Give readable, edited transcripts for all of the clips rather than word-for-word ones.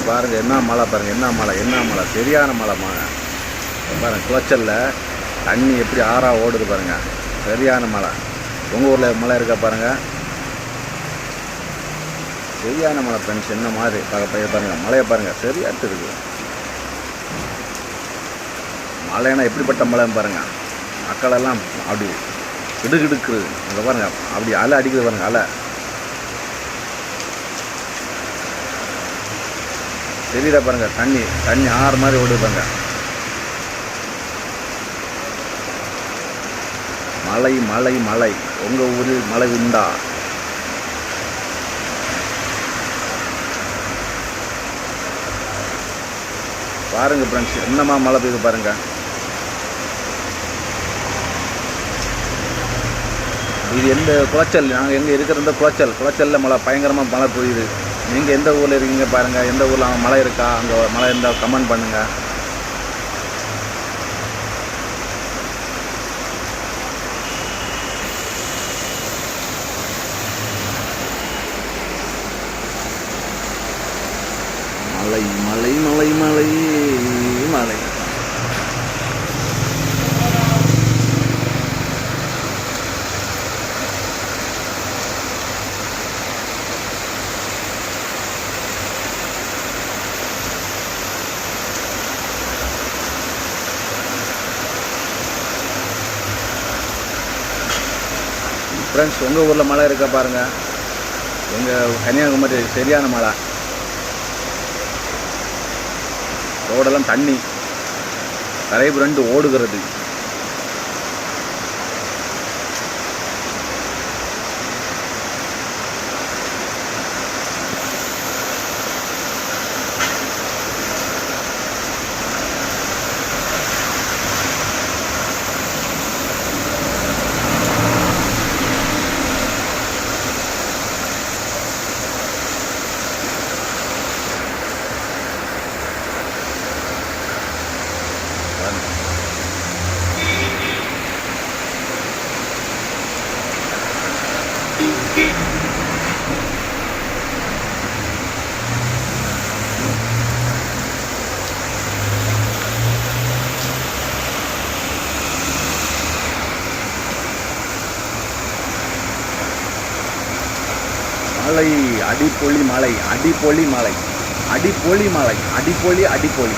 பாருங்கள் என்ன மழை பாருங்கள், என்ன மழை சரியான மழை பாருங்கள். குளச்சலில் தண்ணி எப்படி ஆறாக ஓடுது பாருங்கள், சரியான மழை. உங்கள் ஊரில் மழை இருக்கா பாருங்கள், சரியான மழை ஃப்ரெண்ட்ஸ். என்ன மாதிரி பாருங்கள், மழையை பாருங்கள் சரியாக இருக்குது. மழைன்னா எப்படிப்பட்ட மழைன்னு பாருங்கள். மக்களெல்லாம் அப்படி கிடுகிடுக்குது அங்கே பாருங்கள், அப்படி அலை அடிக்குது பாருங்கள், அலை தெரியுதா பாருங்கள். தண்ணி ஆறு மாதிரி ஓடுது பாருங்கள். மழை மழை மழை. உங்கள் ஊரில் மழை உண்டா? பாருங்கள் ஃப்ரெண்ட்ஸ், என்னமா மழை பெய்யுது பாருங்கள். இது எந்த குளச்சல், நாங்கள் எங்கே இருக்கிற இந்த குளச்சலில் மழை பயங்கரமாக மழை பெய்யுது. நீங்கள் எந்த ஊரில் இருக்கீங்க பாருங்கள், எந்த ஊரில் அங்கே மழை இருக்கா, அங்கே மழை இருந்தால் கமெண்ட் பண்ணுங்கள். மழை மழை மழை மழை மழை. ஃப்ரெண்ட்ஸ், உங்கள் ஊரில் மழை இருக்கா பாருங்கள். எங்கள் கன்னியாகுமரி சரியான மழை. ரோடெல்லாம் தண்ணி கரை புரண்டு ஓடுகிறது. மழை அடிப்பொலி மழை, அடிப்பொலி மழை, அடிப்பொலி மழை, அடிப்பொலி அடிப்பொலி.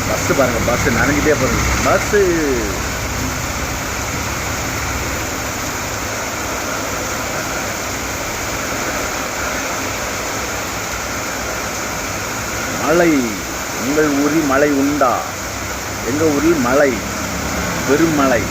பஸ்ஸு பாருங்கள், பஸ்ஸு நனைஞ்சிட்டே போகுது. பஸ்ஸு மழை. உங்கள் ஊரில் மழை உண்டா? எங்கள் ஊரில் மழை, பெரும் மழை.